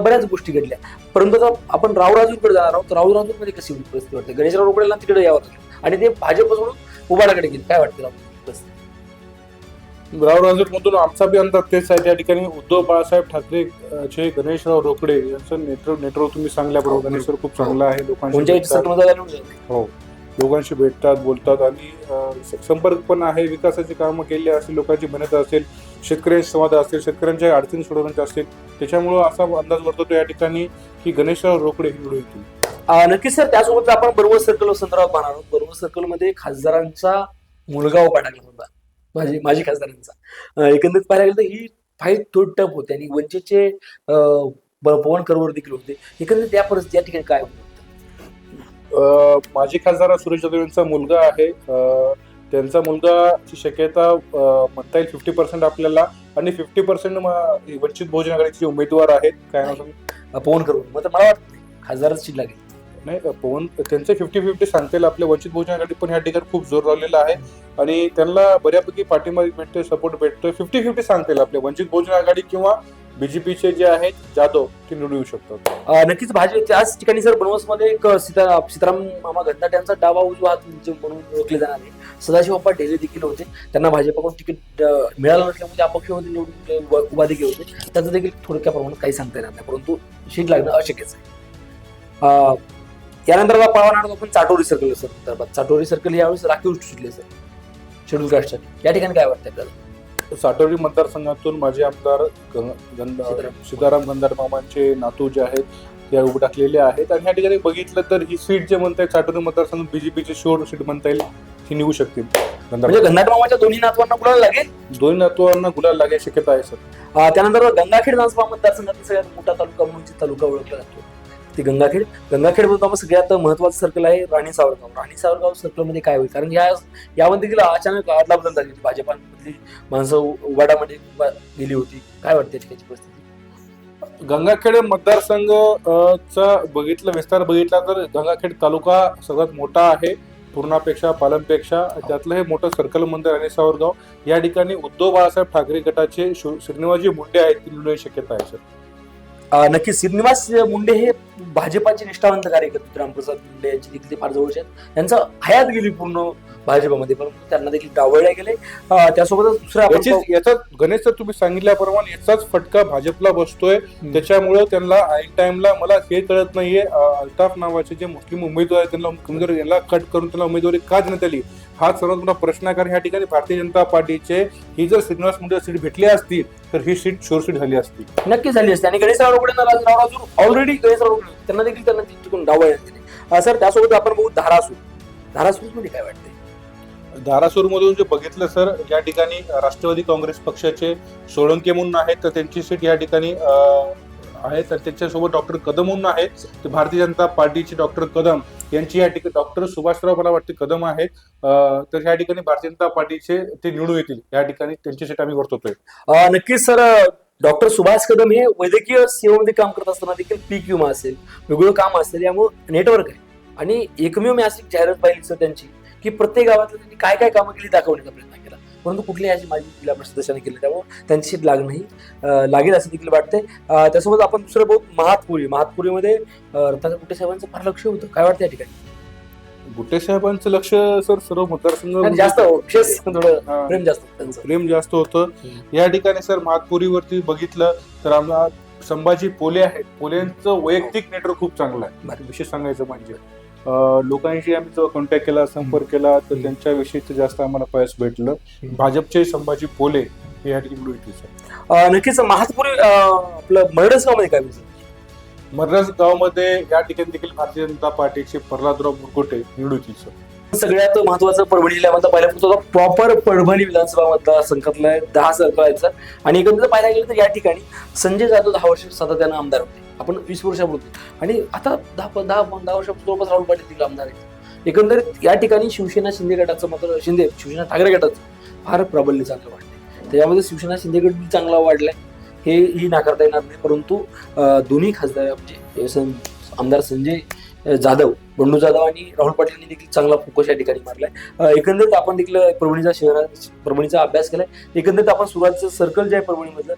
बऱ्याच गोष्टी घडल्या. परंतु आपण राव राजूरकडे जाणार आहोत. राव राजूरमध्ये कशी परिस्थिती वाटते? गणेशराव रोकडेला तिकडे यावं लागलं आणि ते भाजप सोडून उबाडाकडे गेले. काय वाटतं परिस्थिती? राव राजूर मधून आमचा बी अंदाज तेच आहे. त्या ठिकाणी उद्धव बाळासाहेब ठाकरे चे गणेशराव रोकडे यांचं नेतृत्व तुम्ही सांगल्याबरोबर गणेशराव खूप चांगला आहे. लोकांशी भेटतात, बोलतात आणि संपर्क पण आहे. विकासाची कामं केली असेल, लोकांची मेहनत असेल, शेतकऱ्यांशी संवाद असेल, शेतकऱ्यांच्या अडचणी सोडवण्याचे असतील, त्याच्यामुळं असा अंदाज वर्तवतो या ठिकाणी की गणेशराव रोकडे निवडून येतील. नक्कीच सर. त्यासोबत आपण बरोबर सर्कल संदर्भात पाहणार आहोत. बरोबर सर्कलमध्ये खासदारांचा मुलगा उभा टाकला होता, माजी खासदारांचा. एकंदरीत पाहायला गेलं तर ही फाईट थोडी टफ होते आणि वंचितचे पवन करवर देखील होते. एकंदरीत त्या परिस्थिती या ठिकाणी काय होतं? माजी खासदार सुरेश जाधव यांचा मुलगा आहे. त्यांचा मुलगाची शक्यता म्हणता येईल 50% आपल्याला, आणि 50% वंचित बहुजन आघाडीचे उमेदवार आहेत. काय नाव? पवन करवर. मग मला वाटतं खासदारच सीट लागेल. नाही, पवन त्यांचे 50-50 सांगता येईल. आपल्या वंचित बहुजन आघाडी पण ह्या ठिकाणी खूप जोर लावलेला आहे आणि त्यांना बऱ्यापैकी पाठिंबा भेटतोय, सपोर्ट भेटतोय. 50-50 सांगता येईल. आपल्या वंचित बहुजन आघाडी किंवा बीजेपीचे जे आहेत जाधव ते निवडून येऊ शकतात. नक्कीच भाजप त्याच ठिकाणी सर बनवसमध्ये एक सीताराम मामा गंधाट यांचा डावा उजवा हात म्हणून ओळखले जाणार आहे. सदाशिव बाप्पा ढेले देखील होते, त्यांना भाजपकडून तिकीट मिळालं नसल्यामुळे अपक्ष होते निवडून उभा देखील होते. त्याचं देखील थोडक्या प्रमाणात काही सांगता येणार नाही, परंतु सीट लागणं अशक्यच आहे. यानंतर पाहणार आपण चाटोरी सर्कल सर. चाटोरी सर्कल यावेळेस राखीव सुटले सर शेड्यूल कास्टसाठी. या ठिकाणी काय वाटतं आपल्याला? साटोरी मतदारसंघातून माजी आमदार सीताराम गंधार मामांचे नातू जे आहेत ते उभे टाकलेले आहेत. आणि ह्या ठिकाणी बघितलं तर ही सीट जे म्हणताय साटोरी मतदारसंघ बीजेपीची शोर सीट म्हणता येईल, ही निघू शकतील. म्हणजे गंधाट मामाच्या दोन्ही नातवांना गुलाल लागेल, दोन्ही नातवांना गुलाल लागण्याची शक्यता आहे सर. त्यानंतर गंगाखेड विधानसभा मतदारसंघातील सगळ्यात मोठा तालुका म्हणून जी तालुका ओळखला जातो ती गंगाखेड. गंगाखेड सगळ्यात महत्वाचं सर्कल आहे राणी सावरगाव. राणी सावरगाव सर्कलमध्ये काय होईल, कारण यामध्ये देखील अचानक आदला बदल झाली होती, भाजपामधली माणसं उबाडामध्ये गेली होती. काय वाटते त्याची परिस्थिती? गंगाखेड मतदारसंघ चा बघितलं विस्तार बघितला तर गंगाखेड तालुका सर्वात मोठा आहे पूर्णापेक्षा, पालमपेक्षा. त्यातलं हे मोठं सर्कल मंदिर आणि सावरगाव. या ठिकाणी उद्धव बाळासाहेब ठाकरे गटाचे श्रीनिवासजी मुंडे आहेत ती निवडण्याची शक्यता आहे सर. नक्की श्रीनिवास मुंडे हे भाजपाचे निष्ठावंत कार्यकर्ते, रामप्रसाद मुंडे यांची देखील फार जवळचे आहेत. त्यांचा हयात गेली पूर्ण भाजपमध्ये, परंतु त्यांना देखील डावळल्या गेले. त्यासोबतच दुसरा याचा गणेश सर तुम्ही सांगितल्याप्रमाणे याचाच फटका भाजपला बसतोय. त्याच्यामुळे त्यांना ऐन टाइमला मला हे कळत नाहीये अल्ताफ नावाचे जे मुस्लिम उमेदवार आहेत त्यांना याला कट करून त्यांना उमेदवारी का देण्यात आली, हा सर्वात मोठा प्रश्न आहे. कारण ह्या ठिकाणी भारतीय जनता पार्टीचे ही जर श्रीनिवास मुंडे सीट भेटली असती तर ही सीट शोर सीट झाली असती, नक्की झाली असते. आणि गणेशराव ऑलरेडी गणेशराव त्यांना देखील त्यांना तिकडून डावळण्यात गेले. सर त्यासोबत आपण बघू धारासूर. धारासूर मध्ये काय वाटते? धारासूर मधून जे बघितलं सर या ठिकाणी राष्ट्रवादी काँग्रेस पक्षाचे सोळंके म्हणून आहेत तर त्यांची सीट या ठिकाणी आहे. तर त्यांच्यासोबत डॉक्टर कदम म्हणून आहेत, तर भारतीय जनता पार्टीचे डॉक्टर कदम यांची या ठिकाणी डॉक्टर सुभाषराव मला वाटते कदम आहेत. तर या ठिकाणी भारतीय जनता पार्टीचे ते निवडून येतील. या ठिकाणी त्यांची सीट आम्ही वर्तवतोय. नक्कीच सर. डॉक्टर सुभाष कदम हे वैद्यकीय सेवेमध्ये काम करत असताना देखील पीक विमा असेल, वेगवेगळं काम असेल, यामुळे नेटवर्क आहे. आणि एकमेव मी अशी जाहिरात पाहिली सर त्यांची की प्रत्येक गावातल्या त्यांनी काय काय कामं केली दाखवण्याचा प्रयत्न केला, परंतु कुठलीही अशी माझी जिल्हा परिषद सदस्याने केली, त्यामुळे त्यांची सीट लागेल असं देखील वाटतंय. त्यासोबत आपण दुसरं बहुत महातपुरीमध्ये रत्नाकर गुट्टे साहेबांचं फार लक्ष होतं. काय वाटतं या ठिकाणी? गुट्टे साहेबांचं लक्ष सर सर्व मतदारसंघ जास्त थोडं प्रेम जास्त होतं. या ठिकाणी सर महातपुरीवरती बघितलं तर आम्हाला संभाजी पोले आहेत, पोलेंचं वैयक्तिक नेटवर्क खूप चांगलं आहे. विशेष सांगायचं म्हणजे लोकांशी आम्ही जेव्हा कॉन्टॅक्ट केला, संपर्क केला तर त्यांच्याविषयी जास्त आम्हाला पाहायला भेटलं. भाजपचे संभाजी पोले हे या ठिकाणी निवडून सर. नक्कीच. महातपुरी आपलं मरडसगाव मध्ये काय होईल? मर्रस गावामध्ये या ठिकाणी देखील भारतीय जनता पार्टीचे प्रल्हादराव मुरकुटे निवडून येतील सर. सगळ्यात महत्वाचं परभणी जिल्ह्यामध्ये पहिला प्रॉपर परभणी विधानसभा मतदारसंघातला 10 सर्कल आहेत सर. आणि एकंदरीत पाहायला गेलं तर या ठिकाणी संजय जाधव 10 वर्ष सातत्यानं आमदार होते. आपण 20 वर्षापूर्वी, आणि आता 10 वर्षापूर्वी राहुल पाटील देखील आमदार आहेत. एकंदरीत या ठिकाणी शिवसेना शिंदे गटाचं मात्र शिवसेना ठाकरे गटाचं फार प्राबल्य चांगलं वाटतंय. त्याच्यामध्ये शिवसेना शिंदे गट चांगला वाढलाय हेही नाकारता येणार नाही. परंतु दोन्ही खासदार म्हणजे आमदार संजय जाधव, बंडू जाधव आणि राहुल पाटील यांनी देखील चांगला फोकस या ठिकाणी मारलाय. एकंदरीत आपण देखील परभणीचा अभ्यास केलाय. एकंदरीत आपण सुरुवातीचं सर्कल जे आहे परभणीमधलं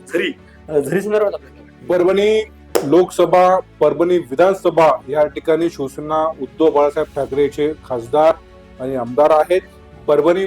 झरी संदर्भात आपल्याला परभणी लोकसभा, परभणी विधानसभा या ठिकाणी शिवसेना उद्धव बाळासाहेब ठाकरेचे खासदार आणि आमदार आहेत. परभणी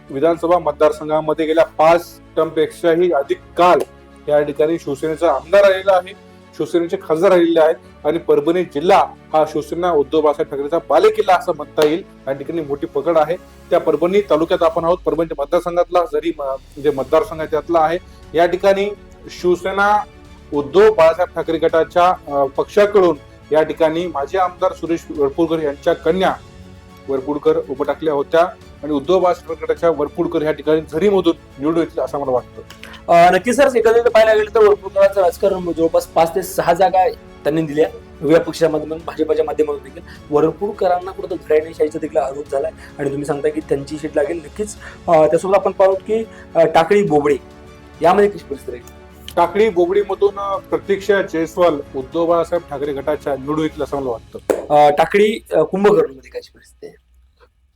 विधानसभा मतदारसंघामध्ये गेल्या 5 टर्मपेक्षाही अधिक काळ या ठिकाणी शिवसेनेचा आमदार राहिलेला आहे, शिवसेनेचे खासदार राहिलेले आहेत. आणि परभणी जिल्हा हा शिवसेना उद्धव बाळासाहेब ठाकरेचा बालेकिल्ला असं म्हणता येईल. या ठिकाणी मोठी पकड आहे. त्या परभणी तालुक्यात आपण आहोत. परभणी मतदारसंघातला जरी म्हणजे मतदारसंघ त्यातला आहे. या ठिकाणी शिवसेना उद्धव बाळासाहेब ठाकरे गटाच्या पक्षाकडून या ठिकाणी माजी आमदार सुरेश वरपुडकर यांच्या कन्या वरपुडकर उभं टाकल्या होत्या आणि उद्धव बाळासाहेब गटाच्या वरपुडकर या ठिकाणी झरीमधून निवडून येतील असं मला वाटतं. नक्की सर. एकंदरीत पाहायला गेलं तर वरपुडकरांचं राजकारण जवळपास 5 ते 6 जागा त्यांनी दिल्या वेगळ्या पक्षामधून, भाजपाच्या माध्यमातून देखील. वरपुडकरांना कुठं घराणेशाहीचा देखील आरोप झालाय आणि तुम्ही सांगताय की त्यांची सीट लागेल नक्कीच. त्यासोबत आपण पाहू की टाकळी बोबडे यामध्ये कशी परिस्थिती आहे? टाकळी बोबडीमधून प्रतीक्षा जयस्वाल उद्धव बाळासाहेब ठाकरे गटाच्या निवडून येतील असं मला वाटतं. टाकळी कुंभकर्णमध्ये कशी परिस्थिती आहे?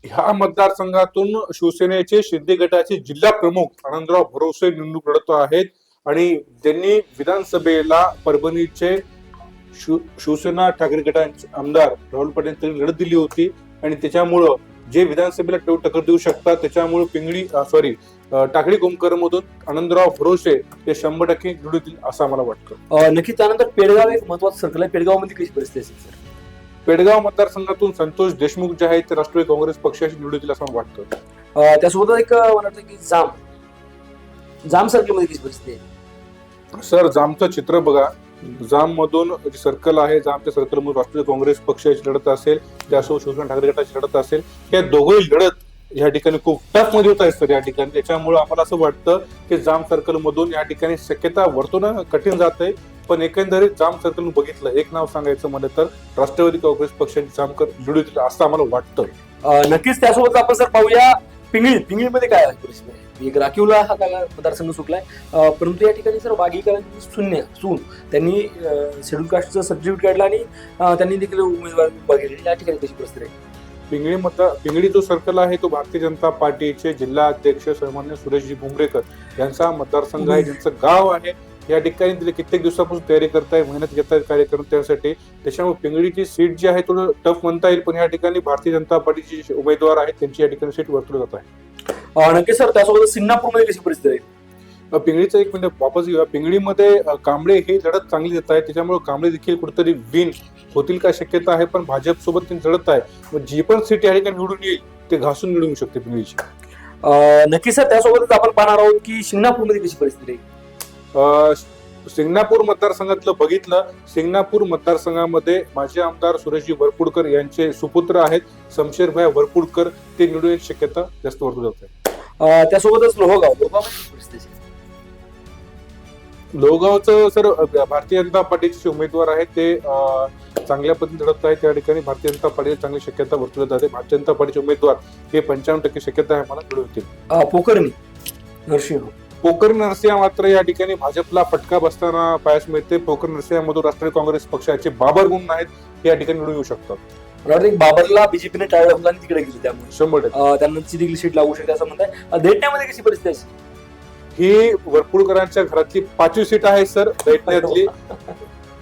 ह्या मतदारसंघातून शिवसेनेचे शिंदे गटाचे जिल्हा प्रमुख आनंदराव भरोसे निवडणूक लढत आहेत. आणि त्यांनी विधानसभेला परभणीचे शिवसेना ठाकरे गटाचे आमदार राहुल पाटील यांनी लढत दिली होती. आणि त्याच्यामुळं जे विधानसभेला टक्कर देऊ शकतात त्याच्यामुळे टाकळी कुंभकर्णमधून आनंदराव भरोसे हे 100% निवडून येतील असं आम्हाला वाटतं. नक्की. त्यानंतर पेडगाव एक महत्वाचं सर्कल आहे. पेडगाव मध्ये कशी परिस्थिती असेल सर? पेडगाव मतदारसंघातून संतोष देशमुख जे आहेत ते राष्ट्रवादी काँग्रेस पक्षाशी निवडून येतील असं मला वाटतं. त्यासोबत एक मला वाटतं की जाम सर्कलमध्ये कशी परिस्थिती आहे? सर, जामचं चित्र बघा. जाम मधून जी सर्कल आहे, जामच्या सर्कल मधून राष्ट्रीय काँग्रेस पक्षाची लढत असेल, त्यासोबत शिवसेना ठाकरे गटाची लढत असेल, या दोघंही लढत या ठिकाणी खूप टफ मध्ये होत आहे सर या ठिकाणी. त्याच्यामुळे आम्हाला असं वाटतं की जाम सर्कल मधून या ठिकाणी शक्यता वर्तवणं कठीण जात आहे. पण एकंदरीत जाम सर्कल बघितलं, एक नाव सांगायचं म्हणलं तर राष्ट्रवादी काँग्रेस पक्षाची जामकर लढू येतील असं आम्हाला वाटतं. नक्कीच. त्यासोबत आपण सर पाहूया पिंगळीमध्ये काय आहे परिस्थिती आहे. एक राखीवला हा मतदारसंघ सुटलाय, परंतु या ठिकाणी सर वाघीकरांची सून त्यांनी शेड्यूल कास्टचं सर्टिफिकेट काढलं आणि त्यांनी देखील उमेदवार बघितले. या ठिकाणी कशी परिस्थिती आहे? पिंगळी जो सर्कल आहे तो भारतीय जनता पार्टीचे जिल्हा अध्यक्ष सन्मान्य सुरेशजी भुमरेकर यांचा मतदारसंघ आहे, ज्यांचं गाव आहे. या ठिकाणी तिथे कित्येक दिवसापासून तयारी करताय, मेहनत घेताय कार्यक्रम त्यासाठी. त्याच्यामुळे पिंगळीची सीट जी आहे थोडं टफ म्हणता येईल, पण या ठिकाणी भारतीय जनता पार्टीचे उमेदवार आहेत त्यांची या ठिकाणी सीट वर्तवली जात आहे. नक्की सर. त्यासोबत सिंगणापूरमध्ये कशी परिस्थिती आहे? पिंगळीचं एक मिनिट वापस घेऊया. पिंगळीमध्ये कांबळे ही लढत चांगली देत आहे, त्याच्यामुळे कांबळे देखील कुठेतरी विन होतील का शक्यता आहे. पण भाजप सोबत त्यांची लढत आहे, मग जी पण सीट या ठिकाणी निवडून येईल ते घासून निवडून येऊ शकते पिंगळीची. नक्की सर. त्यासोबतच आपण पाहणार आहोत की शिंगणापूरमध्ये कशी परिस्थिती आहे? सिंगणापूर मतदारसंघातलं बघितलं, सिंगणापूर मतदारसंघामध्ये माजी आमदार सुरेशजी वरपुडकर यांचे सुपुत्र आहेत शमशेरभाई वरपुडकर, ते निवडून येण्याची शक्यता जास्त वर्तवली जात आहे. त्यासोबतच लोहगावमध्ये परिस्थिती आहे? लोहगावचं सर भारतीय जनता पार्टीचे उमेदवार आहेत ते चांगल्या पद्धतीने लढत आहे. त्या ठिकाणी भारतीय जनता पार्टीची चांगली शक्यता वर्तवली जाते. भारतीय जनता पार्टीचे उमेदवार हे 95% शक्यता आहे मला निवडून येतील. पोखरणी नरसिंह पोखर नरसिंह मात्र या ठिकाणी भाजपला फटका बसताना पाहायला मिळते. पोखर नरसिंहमधून राष्ट्रीय काँग्रेस पक्षाचे बाबर म्हणून आहेत, हे या ठिकाणी निवडून येऊ शकतात. बाबरला बीजेपीने टाळलं होतं आणि तिकडे गेली, त्यामुळे 100% त्यांना देखील सीट लागू शकते असं म्हणताय. दैठण्यामध्ये कशी परिस्थिती आहे? ही वरपुडकरांच्या घरातली 5वी सीट आहे सर दैठण्यातली.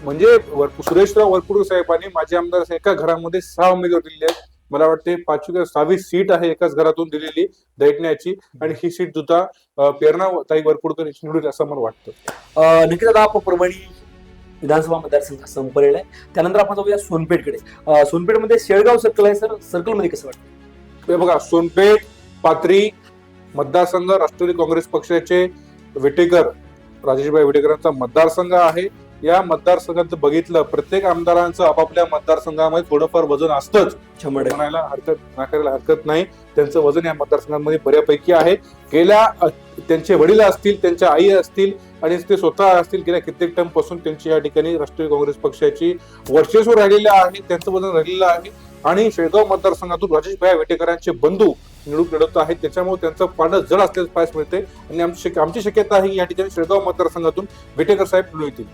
म्हणजे सुरेशराव वरपुडकर साहेबांनी माजी आमदार एका घरामध्ये 6 उमेदवार दिलेले आहेत. मला वाटते 5वी का 6वी सीट आहे एकाच घरातून दिलेली दैठण्याची, आणि ही सीट सुद्धा प्रेरणा ताई वरपुडकर यांची निवडून असं मला वाटतं. नक्कीच. आता आपण परभणी विधानसभा मतदारसंघ संपलेला आहे, त्यानंतर आपण जाऊया सोनपेठकडे. सोनपेठमध्ये शेळगाव सर्कल आहे सर, सर्कलमध्ये कसं वाटतं? हे बघा, सोनपेठ पाथरी मतदारसंघ राष्ट्रवादी काँग्रेस पक्षाचे विटेकर, राजेशभाई विटेकरांचा मतदारसंघ आहे. या मतदारसंघात बघितलं, प्रत्येक आमदारांचं आपापल्या मतदारसंघामध्ये थोडंफार वजन असतंच, म्हणायला नाकारायला हरकत नाही. त्यांचं वजन या मतदारसंघामध्ये बऱ्यापैकी आहे. त्यांचे वडील असतील, त्यांच्या आई असतील आणि ते स्वतः असतील, गेल्या कित्येक टर्म पासून त्यांची या ठिकाणी राष्ट्रीय काँग्रेस पक्षाची वर्चस्व राहिलेलं आहे, त्यांचं वजन राहिलेलं आहे. आणि शेळगाव मतदारसंघातून राजेशभाई विटेकरांचे बंधू निवडणूक लढत आहेत, त्याच्यामुळे त्यांचं पानं जड असल्याचं पाहायला मिळते. आणि आमची शक्यता आहे या ठिकाणी शेळगाव मतदारसंघातून विटेकर साहेब निवडून येतील.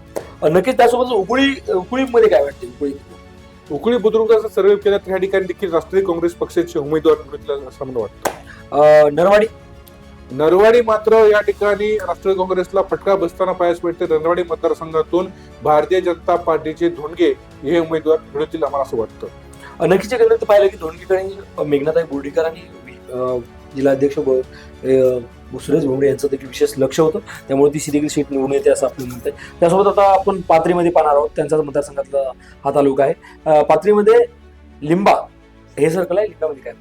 नक्कीच. त्यासोबत उकुळीमध्ये काय वाटते? उकळी बुद्रुकाचा सर्वे केला तर या ठिकाणी देखील राष्ट्रीय काँग्रेस पक्षाचे उमेदवार निवडतील असं मला वाटतं. नरवाडी मात्र या ठिकाणी राष्ट्रीय काँग्रेसला फटका बसताना पाहायला मिळते. नरवाडी मतदारसंघातून भारतीय जनता पार्टीचे धोंडगे हे उमेदवार निवडतील आम्हाला असं वाटतं. नक्कीच्या केंद्रात पाहिलं की धोंडगेकडे मेघनाताई बोर्डीकर आणि जिल्हाध्यक्ष सुरेश भुमरे यांचं देखील विशेष लक्ष होतं, त्यामुळे ती देखील सीट निवडून येते असं आपल्याला म्हणतंय. त्यासोबत आता आपण पाथरीमध्ये पाहणार आहोत, त्यांचा मतदारसंघातला हा तालुका आहे. पाथरीमध्ये लिंबा हे सर्कल आहे. लिंबामध्ये काय?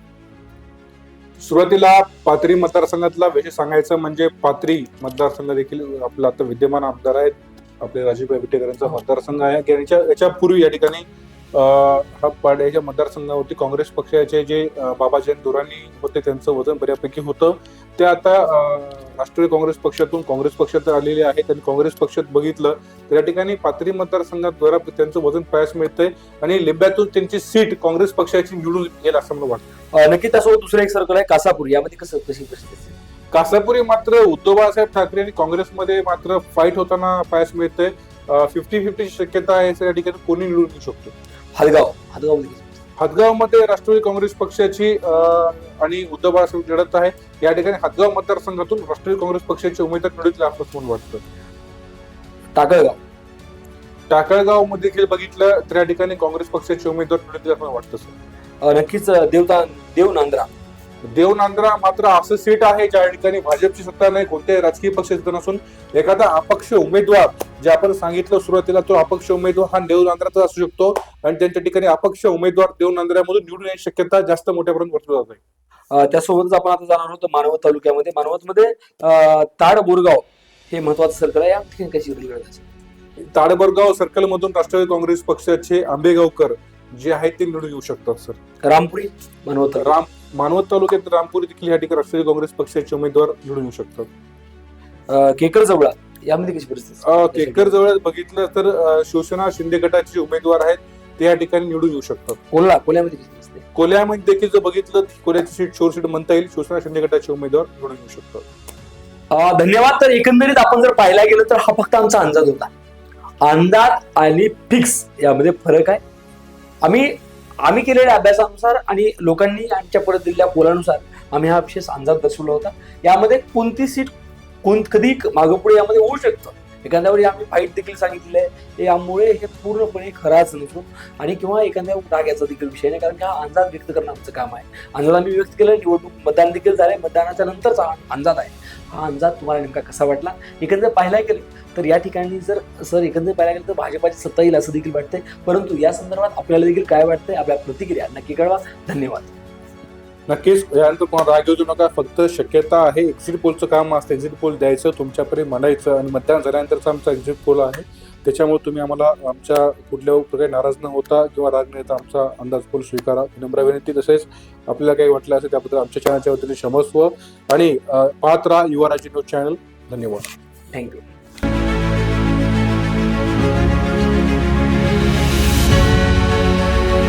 सुरुवातीला पाथरी मतदारसंघातला विषय सांगायचं म्हणजे पाथरी मतदारसंघ देखील आपला आता विद्यमान आमदार आहेत आपले राजेशभाई विटेकरांचा मतदारसंघ आहे. याच्यापूर्वी या ठिकाणी याच्या मतदारसंघावरती काँग्रेस पक्षाचे जे बाबाजी दुराणी होते त्यांचं वजन बऱ्यापैकी होतं. ते आता राष्ट्रीय काँग्रेस पक्षातून काँग्रेस पक्षात आलेले आहेत आणि काँग्रेस पक्षात बघितलं तर या ठिकाणी पाथरी मतदारसंघात त्यांचं वजन पाहायला मिळतंय आणि लिंब्यातून त्यांची सीट काँग्रेस पक्षाची निवडून येईल असं मला वाटतं. नक्की. त्यासोबत दुसरं एक सर्कल आहे कासापूर, यामध्ये कशी परिस्थिती? कासापुरी मात्र उद्धव बाळासाहेब ठाकरे आणि काँग्रेसमध्ये मात्र फाईट होताना पाहायला मिळतंय. 50-50 शक्यता आहे या ठिकाणी कोणी निवडून येऊ शकतो. हदगाव मध्ये राष्ट्रवादी काँग्रेस पक्षाची आणि उद्धव बाळासाहेब लढत आहे. या ठिकाणी हदगाव मतदारसंघातून राष्ट्रवादी काँग्रेस पक्षाचे उमेदवार निवडतील असं म्हणून वाटतं. टाकळगाव मध्ये देखील बघितलं तर या ठिकाणी काँग्रेस पक्षाचे उमेदवार निवडतील असं वाटतं सर. नक्कीच. देवनांद्रा मात्र असं सीट आहे ज्या ठिकाणी भाजपची सत्ता नाही, कोणत्याही राजकीय पक्षाची नसून एखादा अपक्ष उमेदवार जे आपण सांगितलं सुरुवातीला, तो अपक्ष उमेदवार हा देवनांद्राचा असू शकतो आणि त्यांच्या ठिकाणी अपक्ष उमेदवार देवनांद्र्यामधून निवडून येण्याची शक्यता जास्त मोठ्या प्रमाणात वर्तवली जात आहे. त्यासोबतच आपण आता जाणार आहोत मानवत तालुक्यामध्ये. मानवतमध्ये ताड बोरगाव हे महत्वाचं सर्कल आहे. या ठिकाणी कशी वेगळी गरज ताडबरगाव सर्कल मधून राष्ट्रवादी काँग्रेस पक्षाचे आंबेगावकर जे आहेत ते निवडून येऊ शकतात सर. रामपुरी मानवत तालुका. मानवत तालुक्यात रामपुरी देखील या ठिकाणी राष्ट्रवादी काँग्रेस पक्षाचे उमेदवार निवडून येऊ शकतात. केकर जवळा यामध्ये कशी परिस्थिती केकर जवळ बघितलं तर शिवसेना शिंदे गटाचे उमेदवार आहेत ते या ठिकाणी निवडून येऊ शकतात. कोल्ह्यामध्ये कशी परिस्थिती कोल्ह्यामध्ये देखील जर बघितलं कोल्ह्याची सीट शोर सीट म्हणता येईल. शिवसेना शिंदे गटाचे उमेदवार निवडून येऊ शकतात. धन्यवाद. तर एकंदरीत आपण जर पाहायला गेलो तर हा फक्त आमचा अंदाज होता. अंदाज आणि फिक्स यामध्ये फरक आहे. आम्ही केलेल्या अभ्यासानुसार आणि लोकांनी आमच्या परत दिलेल्या पोलानुसार आम्ही हा विशेष अंदाज दर्शवला होता. यामध्ये कोणती सीट कधी मागं पुढे यामध्ये होऊ शकतं. एखाद्यावर आम्ही फाईट देखील सांगितलेलं आहे. यामुळे हे पूर्णपणे खराच नसून आणि किंवा एखाद्यावर राग याचा देखील विषय नाही, कारण की हा अंदाज व्यक्त करणं आमचं काम आहे. अंदाज आम्ही व्यक्त केलं. निवडणूक मतदान देखील झालंय. मतदानाच्या नंतरचा अंदाज आहे. हा अंदाज तुम्हाला नेमका कसा वाटला एकंदर पाहायला गेलं तर या ठिकाणी जर एकंदर पाहायला गेलं तर भाजपाची सत्ता येईल असं देखील वाटतंय. परंतु या संदर्भात आपल्याला देखील काय वाटतंय आपल्या प्रतिक्रिया नक्की कळवा. धन्यवाद. नक्कीच यानंतर कोणा राग येऊ नका. फक्त शक्यता आहे एक्झिट पोलचं काम असतं. एक्झिट पोल द्यायचं तुमच्यापर्यंत मांडायचं आणि मतदान झाल्यानंतरचा आमचा एक्झिट पोल आहे. त्याच्यामुळे तुम्ही आम्हाला आमच्या कुठल्या प्रकारे नाराज न होता किंवा राग न येता आमचा अंदाज पोल स्वीकारा विनम्र विनंती. तसेच आपल्याला काही वाटलं असेल त्याबद्दल आमच्या चॅनलच्या वतीने क्षमस्व आणि पाहत राहा युवा राज्य न्यूज चॅनल. धन्यवाद. थँक्यू.